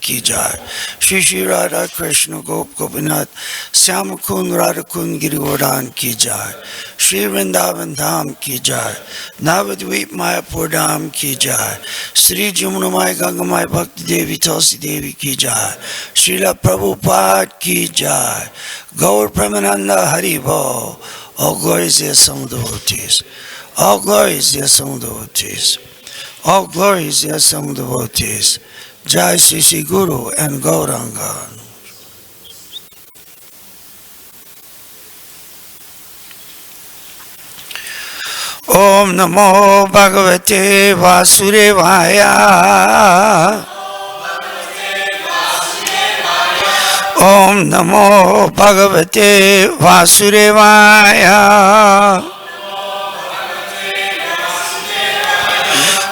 की जय। श्री श्री राधा कृष्ण गोप गोपीनाथ श्याम कुंद राधा कुंद गिरिवर्धन की जय। श्री वृंदावन धाम की जय। नवद्वीप मायापुर धाम की जय। श्री जमुनामाई गंगामाई भक्ति देवी तुलसी देवी की जय। श्रीला प्रभुपाद की जय। गौर प्रेमानंद हरि बोल। All glory is the sum of the devotees. All glory is the sum of the devotees. All glory is the sum of the devotees. Jai Sri Sri Guru and Gauranga. Om Namo Bhagavate Vasudevaya. Om Namo Bhagavate Vasudevaya.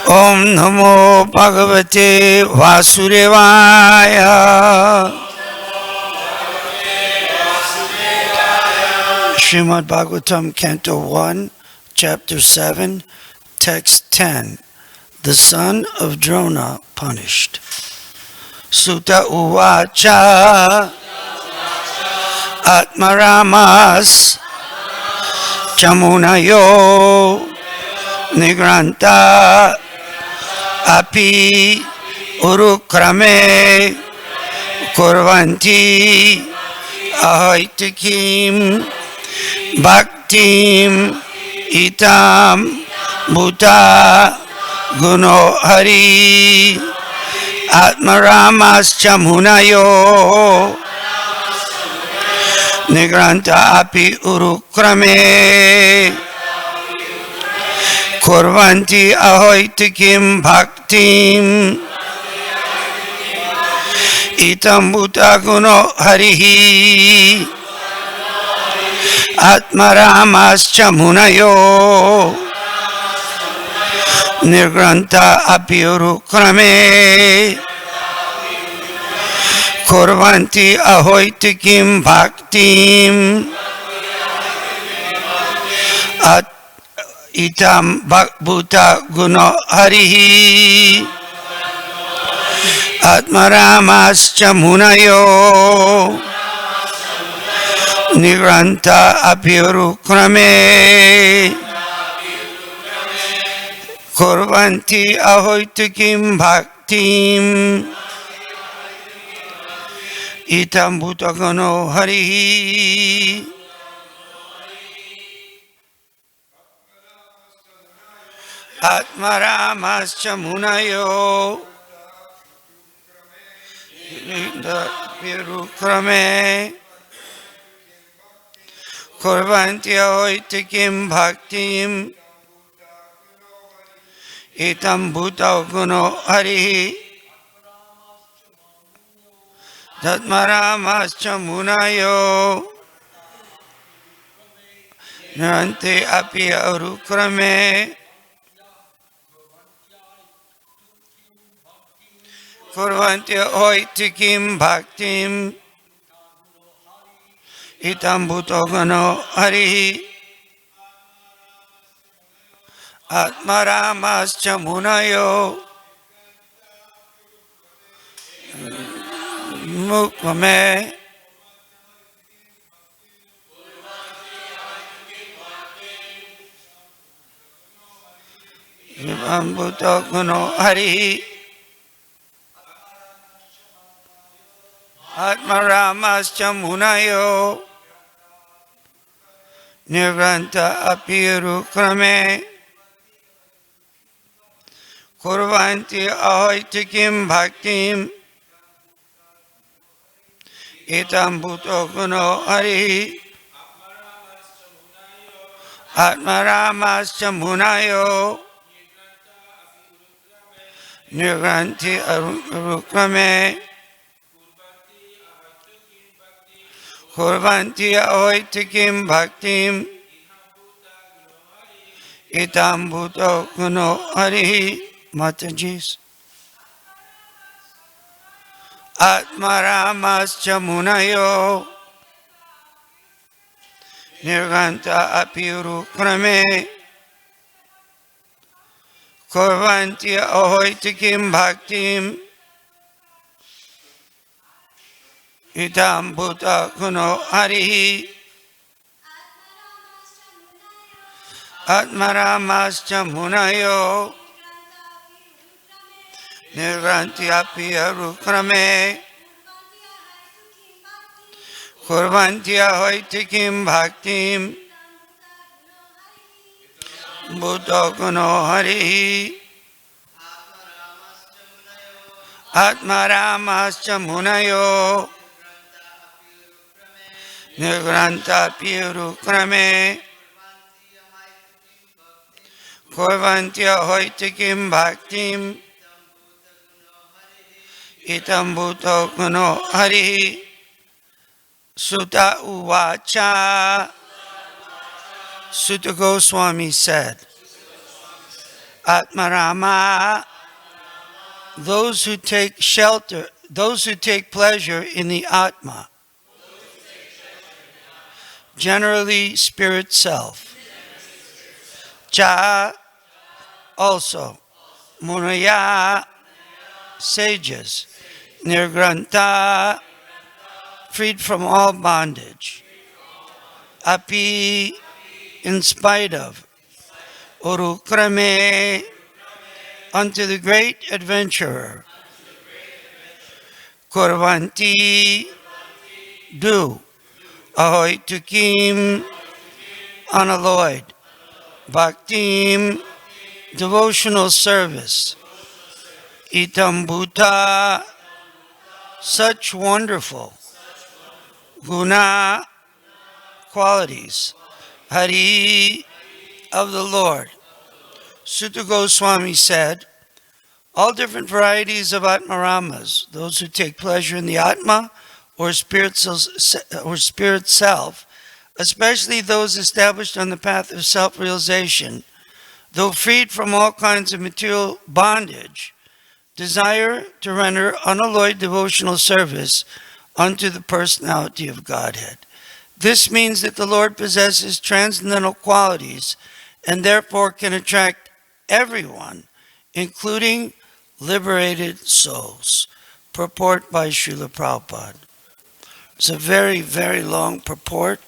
Om Namo Bhagavate Vasudevaya. Srimad Bhagavatam, Canto 1, Chapter 7, Text 10. The son of Drona punished. Sutta Uvacha Atmaramas Chamunayo Nigranta Api Urukrame Kurvanti Ahaitikim Bhaktim Itam Bhuta Guno Hari Atmaramas Chamunayo Nigranta Api Urukrame Kurvanti Ahoitikim Bhaktim Itam Bhuta Guno Harihi Atmaramas Chamunayo Nigranta Api Urukrame Kurvanti Ahoitikim Bhaktim Itam Bhuta Guno Harihi Atmaramas Chamunayo Nigranta Api Urukrame Kurvanti Ahoitikim Bhaktim Itam Bhuta Guno Harihi Atmaramas Chamunayo Virukrame Kurvanti Ahoitikim Bhaktim Itam Bhuta Guno Harihi Atmaramas Chamunayo Nigranta Api Urukrame Kurvanti Ahoitikim Bhaktim Itam Bhuta Guno Harihi Atmaramas Chamunayo Mukmame Itam Bhuta Guno Harihi Atmaramas Chamunayo Nigranta Api Urukrame Kurvanti Ahoitikim Bhaktim Itam Bhuta Guno Harihi Atmaramas Chamunayo Nigranti Urukrame Kurvanti Ahoitikim Bhaktim Itam Bhuta Guno Harihi. Mataji's Atmaramas Chamunayo Nirganta Api Urukrame Kurvanti Ahoitikim Bhaktim Itam Bhuta Guno Harihi Atmaramascha Munayo Nirvanti Api Arukrame Kurvanti Ahoitikim Bhaktim Bhuta Guno Harihi Atmaramascha Munayo Nirgranta Pirukrame Kurvantya Hoitikim Bhaktim Itam Bhuto Guno Harihi Sutta Uvacha. Sutta Goswami said, Atmarama, those who take shelter, those who take pleasure in the Atma, generally spirit self. Cha, also. Munaya, sages. Nirgranta, freed from all bondage. Api, in spite of. Urukrame, unto the great adventurer. Kurvanti, do. Ahoy tukim, unalloyed. Bhaktim, devotional service. Itam Bhuta, such wonderful. Guna, qualities. Hari, of the Lord. Sutta Goswami said, all different varieties of Atmaramas, those who take pleasure in the Atma or spirit self, especially those established on the path of self-realization, though freed from all kinds of material bondage, desire to render unalloyed devotional service unto the personality of Godhead. This means that the Lord possesses transcendental qualities and therefore can attract everyone, including liberated souls. Purport by Srila Prabhupada. It's a very, very long purport,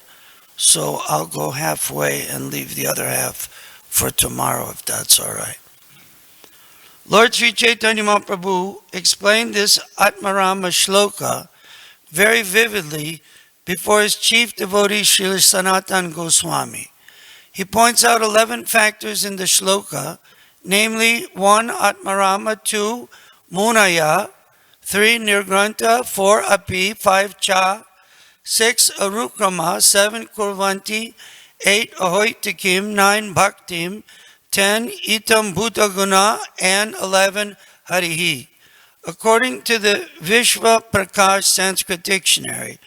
so I'll go halfway and leave the other half for tomorrow, if that's all right. Lord Sri Chaitanya Mahaprabhu explained this Atmarama Shloka very vividly before his chief devotee Srila Sanatana Goswami. He points out 11 factors in the shloka, namely 1. Atmarama, 2. Munaya, 3. Nirgranta, 4. Api, 5. Cha, 6. Arukrama, 7. Kurvanti, 8. Ahoitikim, 9. Bhaktim, 10. Itam Bhutaguna, and 11. Harihi. According to the Vishva Prakash Sanskrit Dictionary,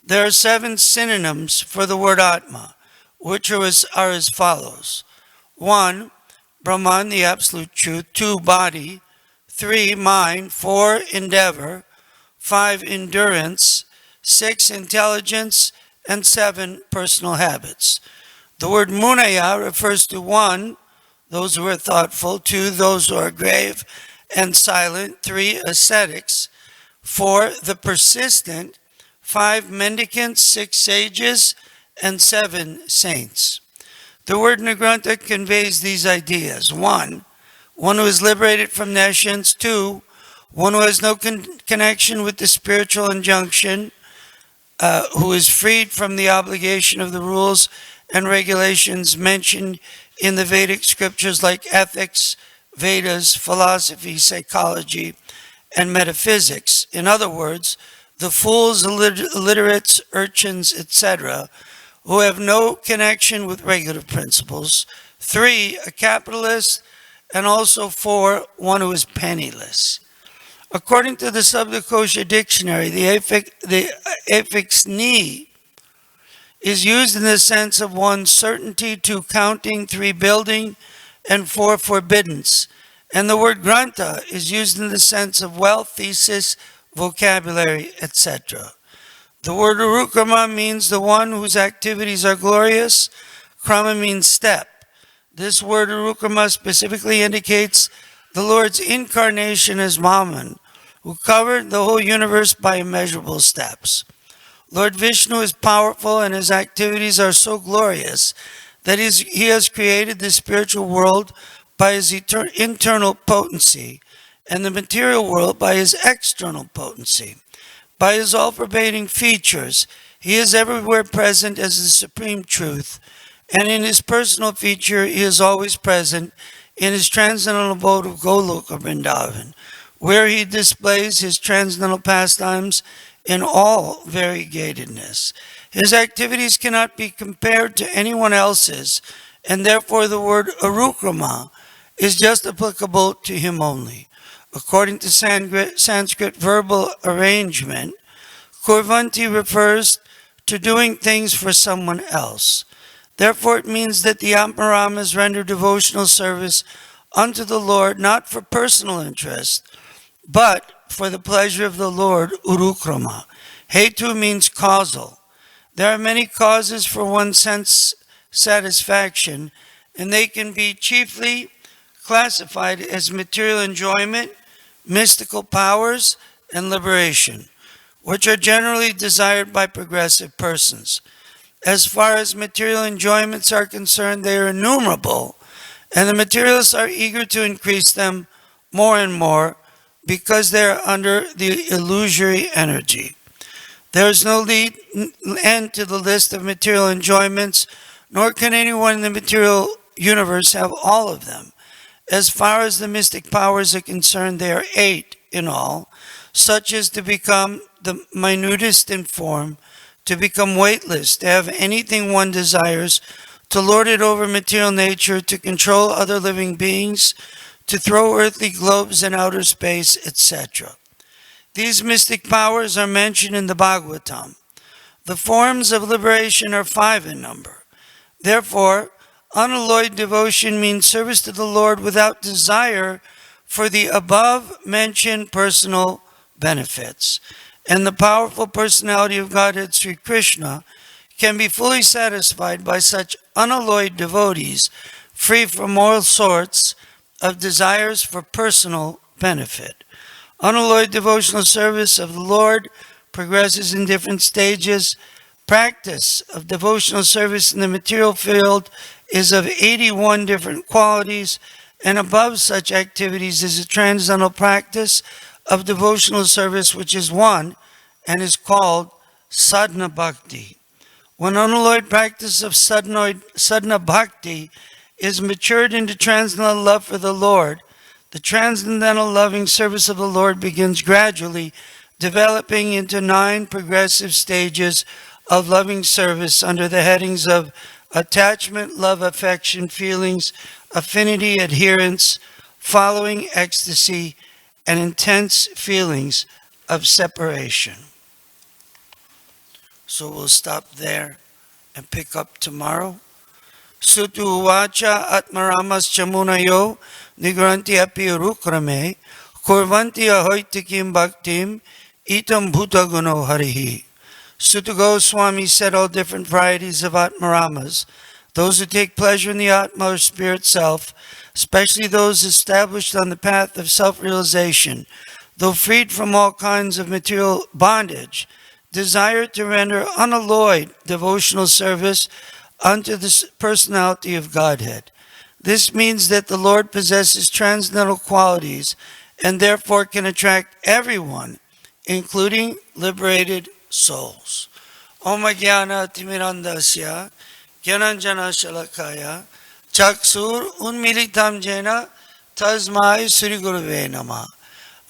there are 7 synonyms for the word Atma, which are as follows. 1. Brahman, the absolute truth. 2. Body. 3. Mind. 4. Endeavor. 5. Endurance. 6. Intelligence. And 7. Personal habits. The word Munaya refers to 1. Those who are thoughtful. 2. Those who are grave and silent. 3. Ascetics. 4. The persistent. 5. Mendicants. 6. Sages. And 7. Saints. The word Nigranta conveys these ideas. 1. One who is liberated from nescience. 2. One who has no connection with the spiritual injunction, who is freed from the obligation of the rules and regulations mentioned in the Vedic scriptures like ethics, Vedas, philosophy, psychology, and metaphysics. In other words, the fools, illiterates, urchins, etc., who have no connection with regulative principles. 3, a capitalist, and also 4, one who is penniless. According to the Sabdakosha dictionary, the affix ni is used in the sense of 1, certainty, 2, counting, 3, building, and 4, forbiddance. And the word granta is used in the sense of wealth, thesis, vocabulary, etc. The word urukrama means the one whose activities are glorious. Krama means step. This word urukrama specifically indicates the Lord's incarnation as Maman, who covered the whole universe by immeasurable steps. Lord Vishnu is powerful and his activities are so glorious that he has created the spiritual world by his internal potency and the material world by his external potency. By his all-pervading features, he is everywhere present as the supreme truth, and in his personal feature, he is always present in his transcendental abode of Goloka Vrindavan, where he displays his transcendental pastimes in all variegatedness. His activities cannot be compared to anyone else's, and therefore the word arukrama is just applicable to him only. According to Sanskrit verbal arrangement, kurvanti refers to doing things for someone else. Therefore it means that the Atmaramas render devotional service unto the Lord not for personal interest, but for the pleasure of the Lord, urukrama. Hetu means causal. There are many causes for one's sense satisfaction, and they can be chiefly classified as material enjoyment, mystical powers, and liberation, which are generally desired by progressive persons. As far as material enjoyments are concerned, they are innumerable, and the materialists are eager to increase them more and more because they are under the illusory energy. There is no end to the list of material enjoyments, nor can anyone in the material universe have all of them. As far as the mystic powers are concerned, there are 8 in all, such as to become the minutest in form, to become weightless, to have anything one desires, to lord it over material nature, to control other living beings, to throw earthly globes in outer space, etc. These mystic powers are mentioned in the Bhagavatam. The forms of liberation are 5 in number. Therefore, unalloyed devotion means service to the Lord without desire for the above-mentioned personal benefits. And the powerful personality of Godhead Sri Krishna can be fully satisfied by such unalloyed devotees, free from all sorts of desires for personal benefit. Unalloyed devotional service of the Lord progresses in different stages. Practice of devotional service in the material field is of 81 different qualities, and above such activities is a transcendental practice of devotional service which is one and is called sadhana bhakti. When unalloyed practice of sadhana bhakti is matured into transcendental love for the Lord, the transcendental loving service of the Lord begins gradually developing into 9 progressive stages of loving service under the headings of attachment, love, affection, feelings, affinity, adherence, following, ecstasy, and intense feelings of separation. So we'll stop there and pick up tomorrow. Sutu uvacha atmaramas chamunayo nigranti api rukrame kurvanti ahoitikim bhaktim itam bhutaguno harihi. Suta Goswami said all different varieties of Atmaramas, those who take pleasure in the Atma or spirit self, especially those established on the path of self-realization, though freed from all kinds of material bondage, desire to render unalloyed devotional service unto the personality of Godhead. This means that the Lord possesses transcendental qualities and therefore can attract everyone, including liberated souls. Om Jnana Timirandasya Jnananjana Shalakaya Chaksur Unmilitam Jena Tasmai Sri Gurave Namah.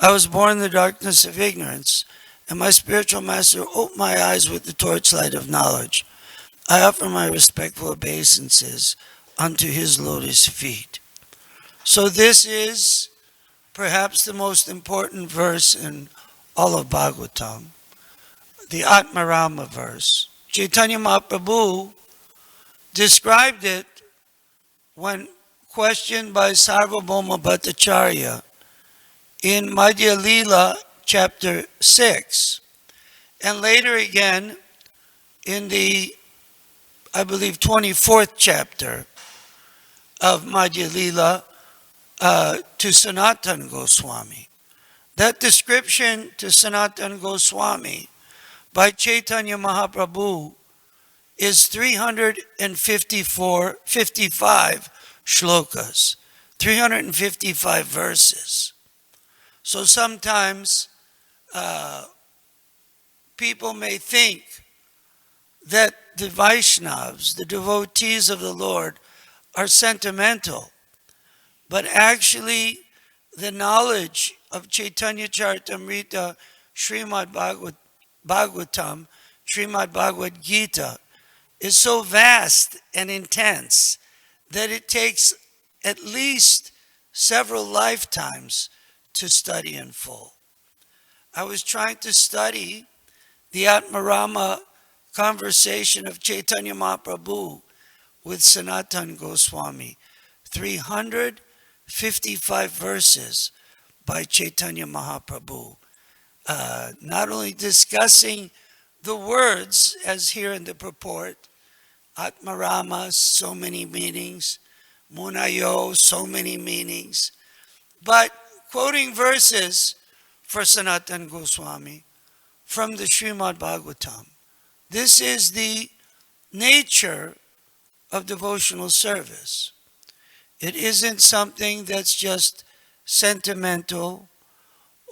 I was born in the darkness of ignorance, and my spiritual master opened my eyes with the torchlight of knowledge. I offer my respectful obeisances unto his lotus feet. So this is perhaps the most important verse in all of Bhagavatam, the Atmarama verse. Chaitanya Mahaprabhu described it when questioned by Sarvabhauma Bhattacharya in Madhya Lila chapter 6, and later again in the, I believe, 24th chapter of Madhya Lila to Sanatana Goswami. That description to Sanatana Goswami by Chaitanya Mahaprabhu is 55 shlokas, 355 verses. So sometimes people may think that the Vaishnavas, the devotees of the Lord, are sentimental, but actually the knowledge of Chaitanya Charitamrita, Srimad Bhagavatam, Srimad Bhagavad Gita is so vast and intense that it takes at least several lifetimes to study in full. I was trying to study the Atmarama conversation of Chaitanya Mahaprabhu with Sanatana Goswami, 355 verses by Chaitanya Mahaprabhu, not only discussing the words as here in the purport, Atmarama, so many meanings, Munayo, so many meanings, but quoting verses for Sanatana Goswami from the Srimad Bhagavatam. This is the nature of devotional service. It isn't something that's just sentimental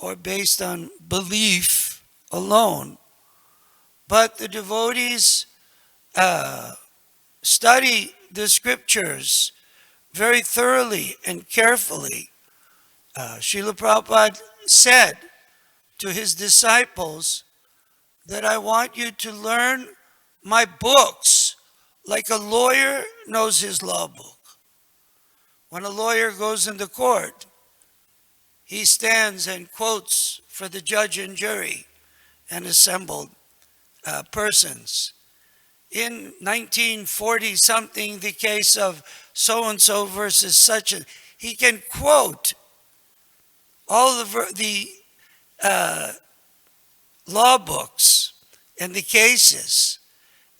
or based on belief alone, but the devotees study the scriptures very thoroughly and carefully. Srila Prabhupada said to his disciples that I want you to learn my books like a lawyer knows his law book. When a lawyer goes into court, he stands and quotes for the judge and jury and assembled persons. In 1940 something, the case of so-and-so versus such, he can quote all the law books and the cases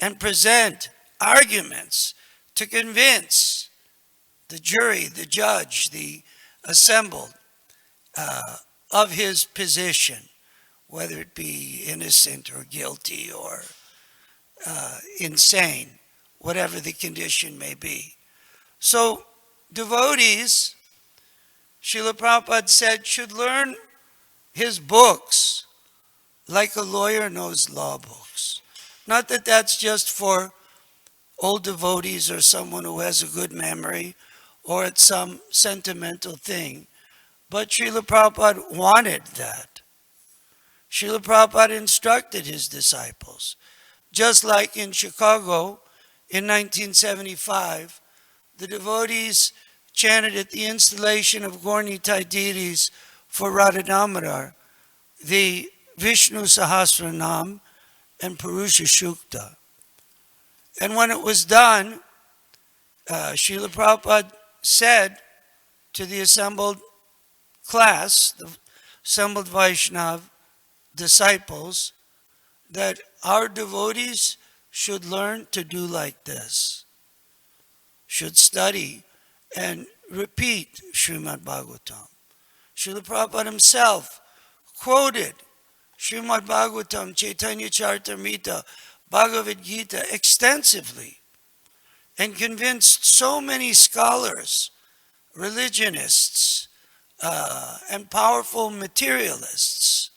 and present arguments to convince the jury, the judge, the assembled of his position, whether it be innocent or guilty or insane, whatever the condition may be. So devotees, Srila Prabhupada said, should learn his books like a lawyer knows law books. Not that that's just for old devotees or someone who has a good memory or it's some sentimental thing, but Srila Prabhupada wanted that. Srila Prabhupada instructed his disciples. Just like in Chicago in 1975, the devotees chanted at the installation of Gaura deities for Radha Damodar, the Vishnu Sahasranam and Purusha Shukta. And when it was done, Srila Prabhupada said to the assembled class, the assembled Vaishnav disciples, that our devotees should learn to do like this, should study and repeat Srimad Bhagavatam. Srila Prabhupada himself quoted Srimad Bhagavatam, Chaitanya Charitamrita, Bhagavad Gita extensively and convinced so many scholars, religionists, and powerful materialists.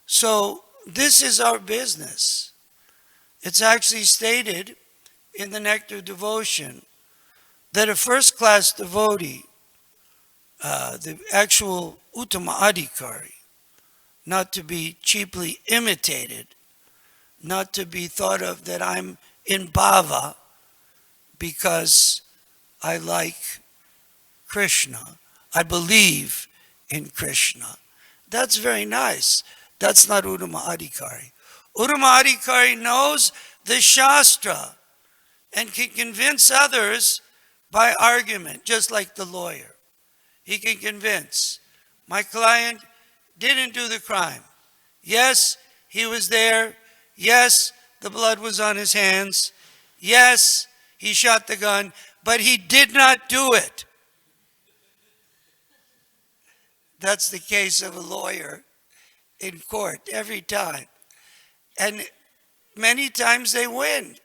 So this is our business. It's actually stated in the Nectar of Devotion that a first-class devotee, the actual Uttama Adhikari, not to be cheaply imitated, not to be thought of that I'm in bhava because I like Krishna, I believe in Krishna. That's very nice. That's not Uttama Adhikari. Uttama Adhikari knows the Shastra and can convince others by argument, just like the lawyer. He can convince, my client didn't do the crime. Yes, he was there. Yes, the blood was on his hands. Yes, he shot the gun, but he did not do it. That's the case of a lawyer in court every time. And many times they win.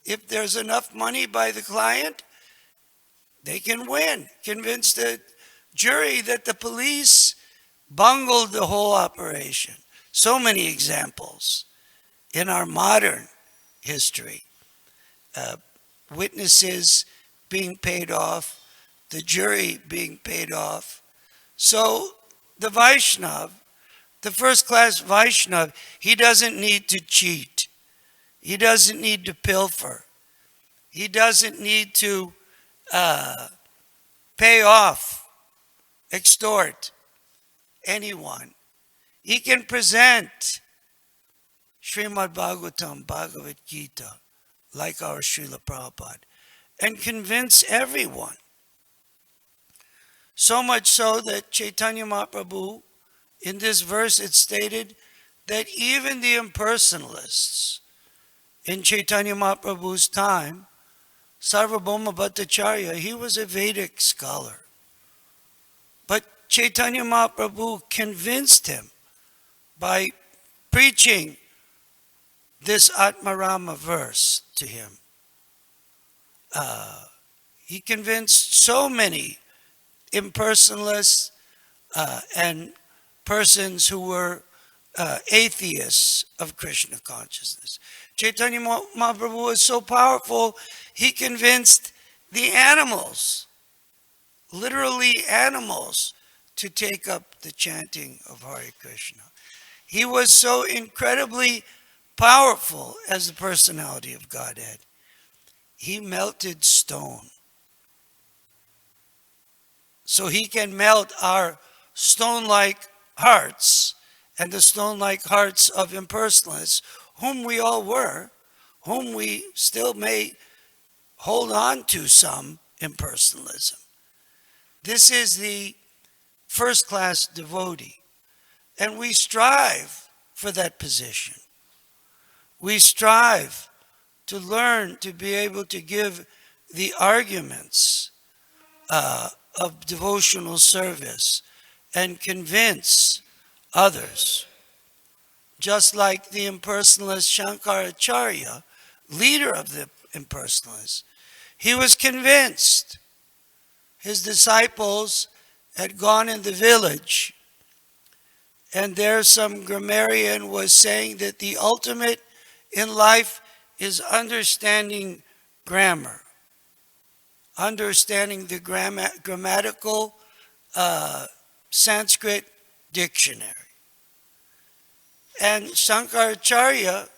If there's enough money by the client, they can win. Convince the jury that the police bungled the whole operation. So many examples in our modern history. Uh, Witnesses being paid off, the jury being paid off. So the Vaishnav, the first class Vaishnav, he doesn't need to cheat. He doesn't need to pilfer. He doesn't need to pay off, extort anyone. He can present Srimad Bhagavatam, Bhagavad Gita, like our Srila Prabhupada, and convince everyone. So much so that Chaitanya Mahaprabhu, in this verse, it stated that even the impersonalists in Chaitanya Mahaprabhu's time, Sarvabhauma Bhattacharya, he was a Vedic scholar. But Chaitanya Mahaprabhu convinced him by preaching this Atmarama verse to him. He convinced so many impersonalists and persons who were atheists of Krishna consciousness. Chaitanya Mahaprabhu was so powerful, he convinced the animals, literally animals, to take up the chanting of Hare Krishna. He was so incredibly powerful as the personality of Godhead. He melted stone. So he can melt our stone-like hearts and the stone-like hearts of impersonalists, whom we all were, whom we still may hold on to some impersonalism. This is the first-class devotee, and we strive for that position. We strive to learn to be able to give the arguments of devotional service and convince others. Just like the impersonalist Shankaracharya, leader of the impersonalists, he was convinced. His disciples had gone in the village, and there some grammarian was saying that the ultimate in life is understanding grammar, understanding the grammatical Sanskrit dictionary. And Shankaracharya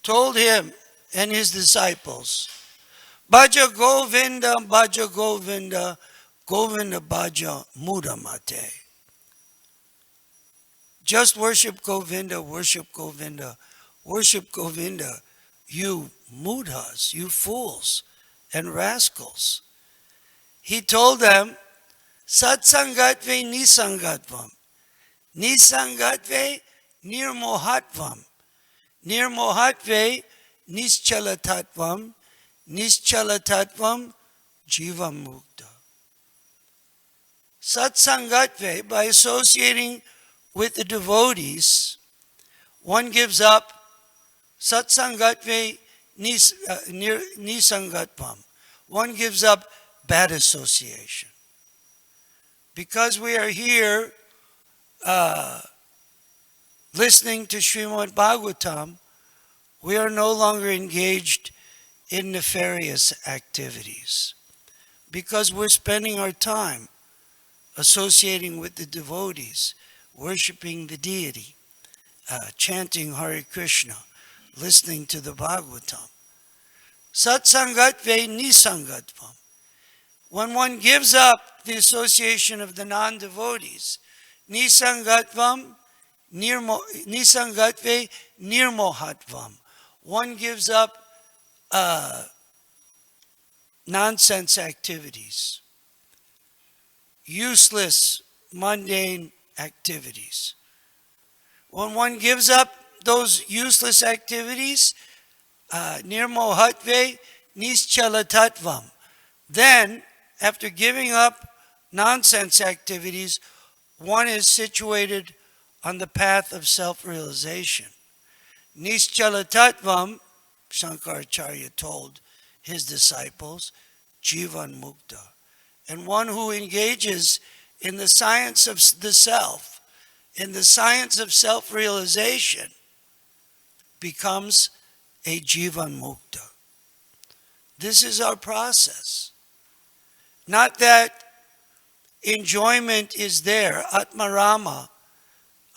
told him and his disciples, Bhaja Govinda, Bhaja Govinda, Govinda Bhaja Mudamate. Just worship Govinda, worship Govinda, worship Govinda, you mudhas, you fools and rascals. He told them, Satsangatve nisangatvam, nisangatve nirmohatvam, nirmohatve nischalatatvam, nischalatatvam jivam mukta. Satsangatve, by associating with the devotees, one gives up satsangatve nisangatvam. One gives up bad association. Because we are here listening to Srimad Bhagavatam, we are no longer engaged in nefarious activities. Because we're spending our time associating with the devotees, worshiping the deity, chanting Hare Krishna, listening to the Bhagavatam. Satsangatve nisangatvam. When one gives up the association of the non-devotees, nisangatvam, nisangatve nirmohatvam. One gives up nonsense activities, useless, mundane activities. When one gives up those useless activities, nirmohatve nischalatatvam, then, after giving up nonsense activities, one is situated on the path of self-realization. Nischala tattvam, Shankaracharya told his disciples, Jivan Mukta. And one who engages in the science of the self, in the science of self-realization, becomes a Jivan Mukta. This is our process. Not that enjoyment is there. Atmarama.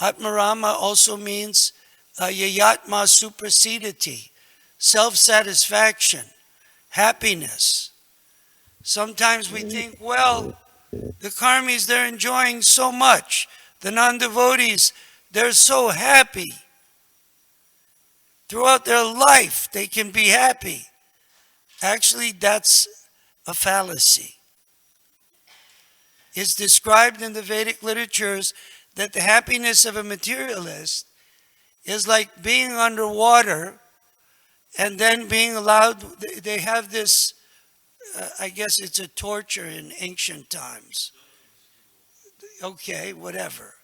Atmarama also means yayatma suprasidati, self-satisfaction, happiness. Sometimes we think, well, the karmis, they're enjoying so much. The non-devotees, they're so happy. Throughout their life, they can be happy. Actually, that's a fallacy. It's described in the Vedic literatures that the happiness of a materialist is like being underwater and then being allowed, they have this, I guess it's a torture in ancient times. Okay, whatever.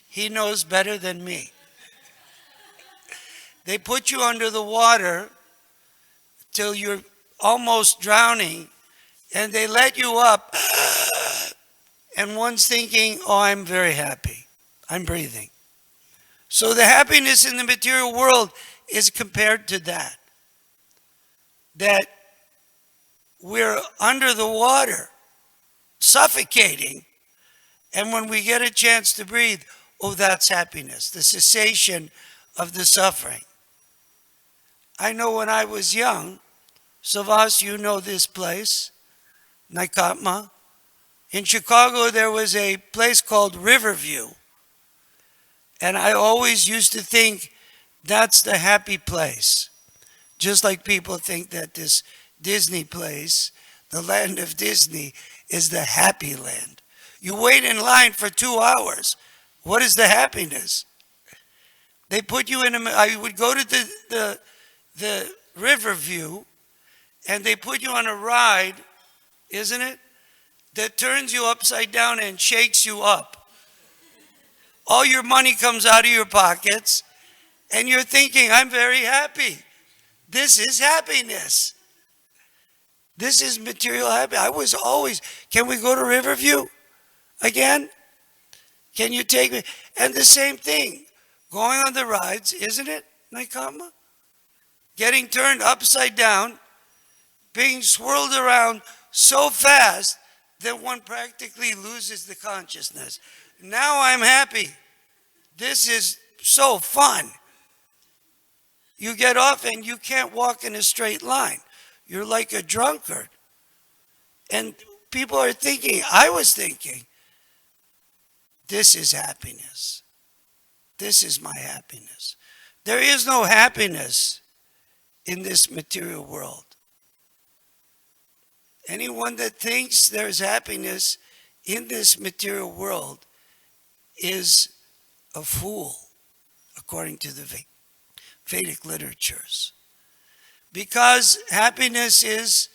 He knows better than me. They put you under the water till you're almost drowning, and they let you up, and one's thinking, oh, I'm very happy. I'm breathing. So the happiness in the material world is compared to that. That we're under the water, suffocating, and when we get a chance to breathe, oh, that's happiness, the cessation of the suffering. I know when I was young, Savas, you know this place, Naikatma. In Chicago, there was a place called Riverview. And I always used to think that's the happy place. Just like people think that this Disney place, the land of Disney, is the happy land. You wait in line for 2 hours. What is the happiness? They put you in I would go to the Riverview, and they put you on a ride, isn't it? That turns you upside down and shakes you up. All your money comes out of your pockets, and you're thinking, I'm very happy. This is happiness. This is material happiness. I was always, can we go to Riverview again? Can you take me? And the same thing, going on the rides, isn't it, Naikama? Getting turned upside down, being swirled around so fast that one practically loses the consciousness. Now I'm happy. This is so fun. You get off and you can't walk in a straight line. You're like a drunkard. And people are thinking, I was thinking, this is happiness. This is my happiness. There is no happiness in this material world. Anyone that thinks there's happiness in this material world is a fool, according to the Vedic literatures. Because happiness is,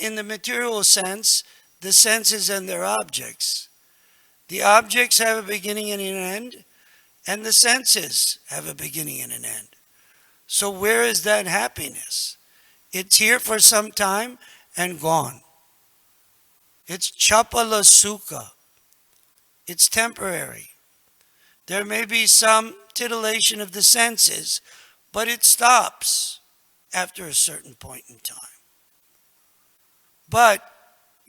in the material sense, the senses and their objects. The objects have a beginning and an end, and the senses have a beginning and an end. So where is that happiness? It's here for some time and gone. It's chapala sukha. It's temporary. There may be some titillation of the senses, but it stops after a certain point in time. But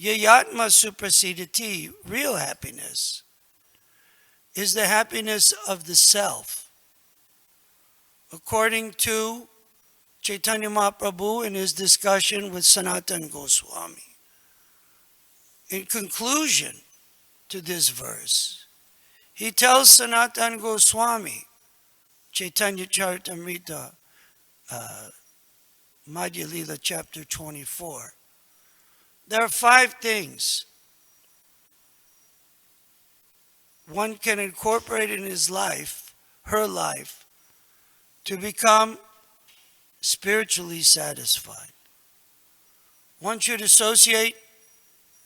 yayatma suprasidati, real happiness, is the happiness of the self. According to Chaitanya Mahaprabhu in his discussion with Sanatana Goswami. In conclusion to this verse, he tells Sanatana Goswami, Chaitanya Charitamrita, Madhya Lila chapter 24, there are 5 things one can incorporate in his life, her life, to become spiritually satisfied. One should associate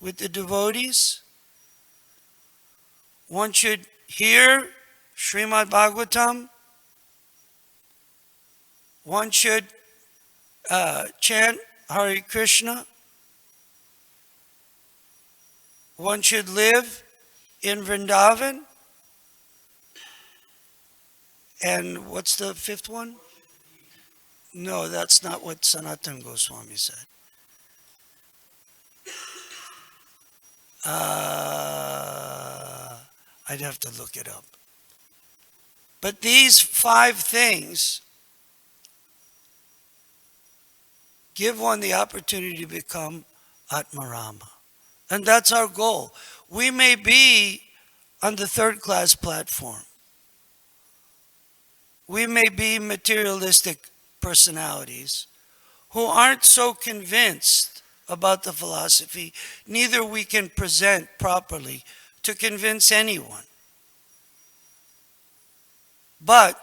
with the devotees. One should hear Srimad Bhagavatam. One should chant Hare Krishna. One should live in Vrindavan. And what's the fifth one? No, that's not what Sanatana Goswami said. I'd have to look it up. But these 5 things give one the opportunity to become Atmarama. And that's our goal. We may be on the third-class platform. We may be materialistic personalities who aren't so convinced about the philosophy, neither we can present properly to convince anyone. But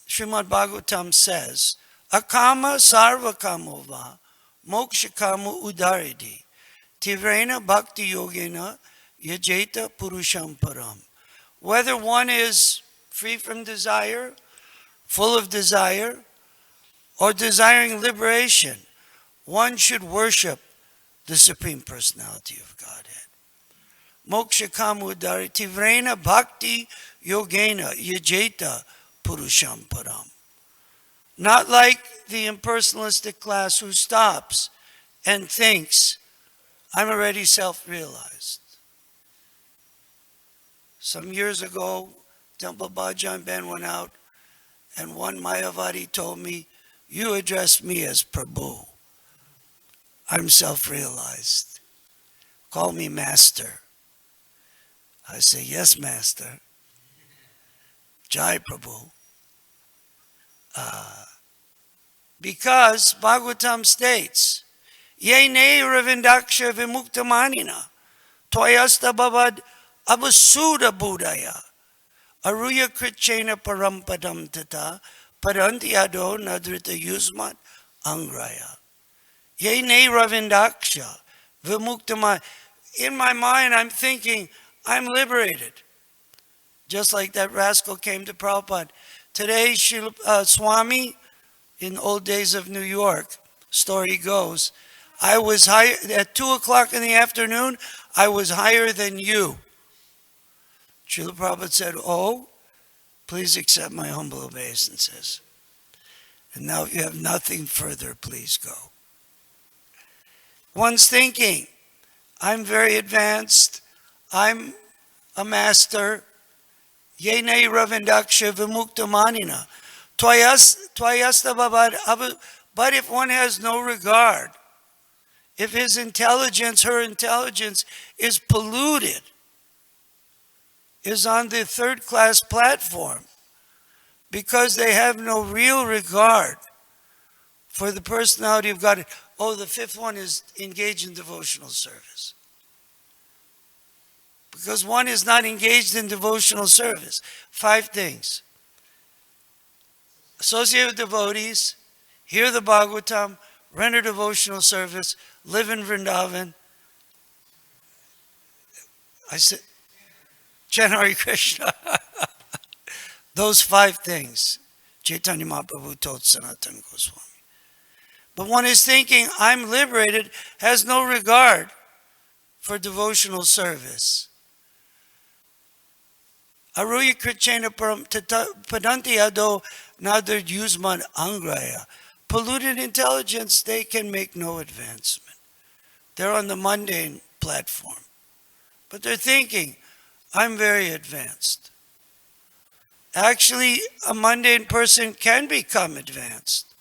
Srimad Bhagavatam says, Akama sarva kamova moksha kamu udaridi tivrena bhakti yogena yajeta purusham param. Whether one is free from desire, full of desire, or desiring liberation, one should worship the Supreme Personality of Godhead. Moksha kamu udaridi tivrena bhakti yogena yajeta purusham param. Not like the impersonalistic class who stops and thinks, I'm already self-realized. Some years ago, Temple Bhajan Ben went out, and one Mayavadi told me, you address me as Prabhu. I'm self-realized. Call me Master. I say, yes, Master. Jai Prabhu. Because Bhagavatam states, Ye ne ravindaksha vimuktamanina, toyasta bavad abasuda budaya, aruya krichena parampadam tata, parantiyado nadrita yusmat angraya. Ye ne ravindaksha vimuktaman. In my mind, I'm thinking, I'm liberated. Just like that rascal came to Prabhupada. Today, Swami, in old days of New York, story goes, I was higher, at 2 o'clock in the afternoon, I was higher than you. Srila Prabhupada said, oh, please accept my humble obeisances. And now if you have nothing further, please go. One's thinking, I'm very advanced, I'm a master, Yene ravindaksha vimuktamanina. Twayasta babad. But if one has no regard, if his intelligence, her intelligence is polluted, is on the third-class platform, because they have no real regard for the personality of God. Oh, the 5th one is engage in devotional service. Because one is not engaged in devotional service. 5 things. Associate with devotees, hear the Bhagavatam, render devotional service, live in Vrindavan. I said, chant Hare Krishna. Those 5 things Chaitanya Mahaprabhu told Sanatana Goswami. But one is thinking, I'm liberated, has no regard for devotional service. Aruya krichena padanti ado nadar yusman angraya. Polluted intelligence, they can make no advancement. They're on the mundane platform. But they're thinking, I'm very advanced. Actually, a mundane person can become advanced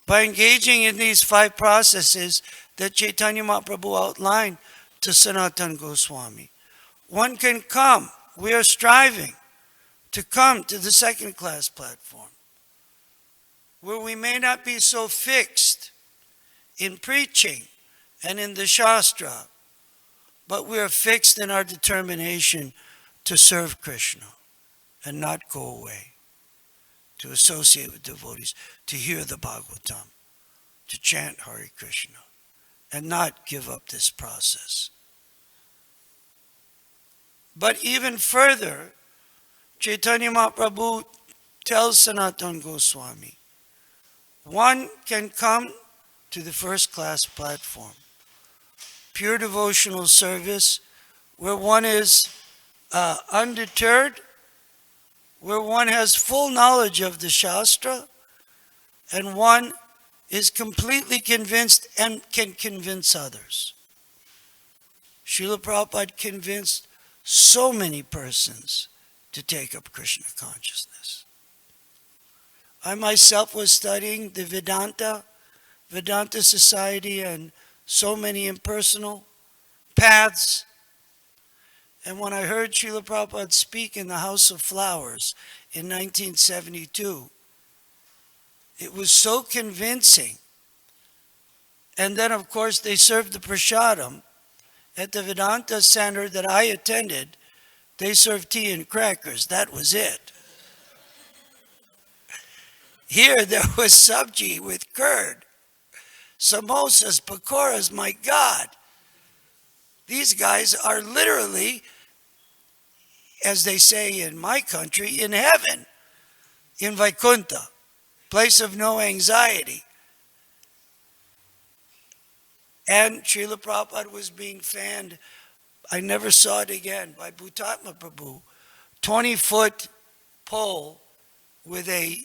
by engaging in these 5 processes that Chaitanya Mahaprabhu outlined to Sanatana Goswami. One can come. We are striving to come to the 2nd-class platform, where we may not be so fixed in preaching and in the Shastra, but we are fixed in our determination to serve Krishna and not go away, to associate with devotees, to hear the Bhagavatam, to chant Hare Krishna, and not give up this process. But even further, Chaitanya Mahaprabhu tells Sanatana Goswami, one can come to the first class platform, pure devotional service, where one is undeterred, where one has full knowledge of the Shastra, and one is completely convinced and can convince others. Srila Prabhupada convinced so many persons to take up Krishna consciousness. I myself was studying the Vedanta Society, and so many impersonal paths. And when I heard Srila Prabhupada speak in the House of Flowers in 1972, it was so convincing. And then, of course, they served the prasadam. At the Vedanta Center that I attended, they served tea and crackers. That was it. Here, there was sabji with curd, samosas, pakoras. My God. These guys are literally, as they say in my country, in heaven, in Vaikuntha, place of no anxiety. And Srila Prabhupada was being fanned, I never saw it again, by Bhutatma Prabhu, 20-foot pole with a,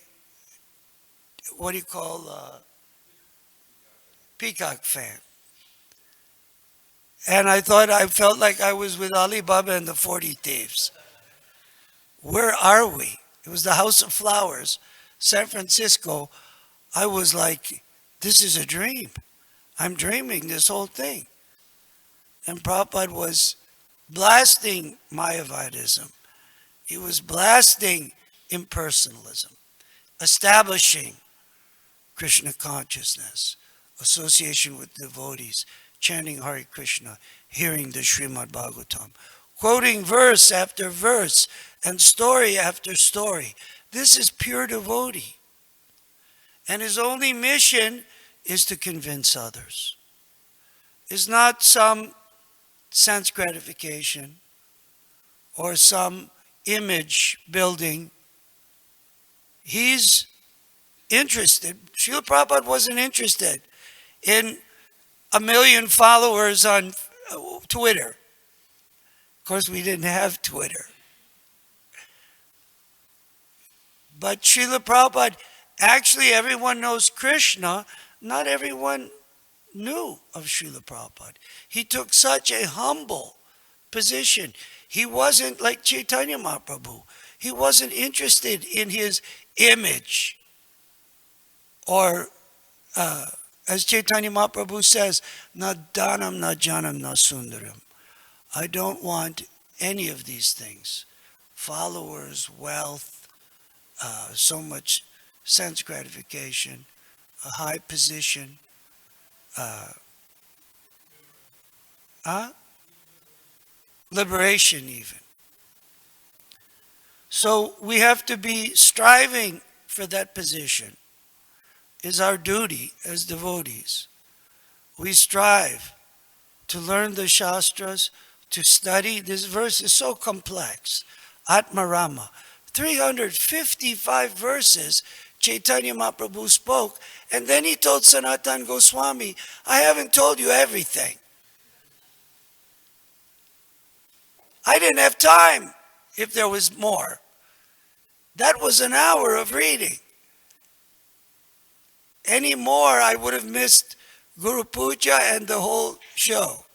what do you call, peacock fan. And I felt like I was with Ali Baba and the 40 Thieves. Where are we? It was the House of Flowers, San Francisco. I was like, this is a dream. I'm dreaming this whole thing. And Prabhupada was blasting Mayavadism. He was blasting impersonalism, establishing Krishna consciousness, association with devotees, chanting Hare Krishna, hearing the Srimad Bhagavatam, quoting verse after verse and story after story. This is pure devotee. And his only mission is to convince others. It's not some sense gratification or some image building. He's interested. Srila Prabhupada wasn't interested in 1 million followers on Twitter. Of course, we didn't have Twitter. But Srila Prabhupada, actually everyone knows Krishna. Not everyone knew of Srila Prabhupada. He took such a humble position. He wasn't like Chaitanya Mahaprabhu. He wasn't interested in his image. Or, as Chaitanya Mahaprabhu says, na dhanam, na janam, na sundaram. I don't want any of these things. Followers, wealth, so much sense gratification, a high position, liberation even. So we have to be striving for that position. Is our duty as devotees. We strive to learn the Shastras, to study. This verse is so complex. Atmarama. 355 verses Chaitanya Mahaprabhu spoke, and then he told Sanatana Goswami, I haven't told you everything. I didn't have time if there was more. That was an hour of reading. Any more, I would have missed Guru Puja and the whole show.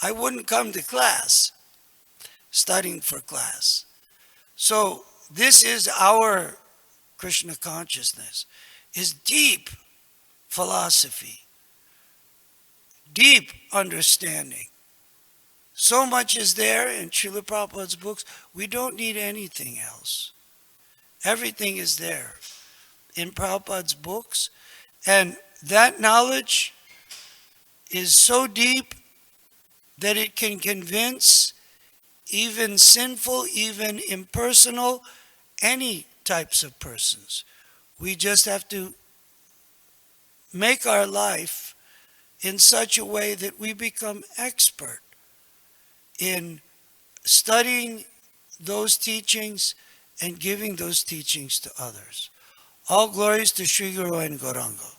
I wouldn't come to class, studying for class. So this is our Krishna consciousness, is deep philosophy, deep understanding. So much is there in Srila Prabhupada's books, we don't need anything else. Everything is there in Prabhupada's books, and that knowledge is so deep that it can convince even sinful, even impersonal, any types of persons. We just have to make our life in such a way that we become expert in studying those teachings and giving those teachings to others. All glories to Sri Guru and Gauranga.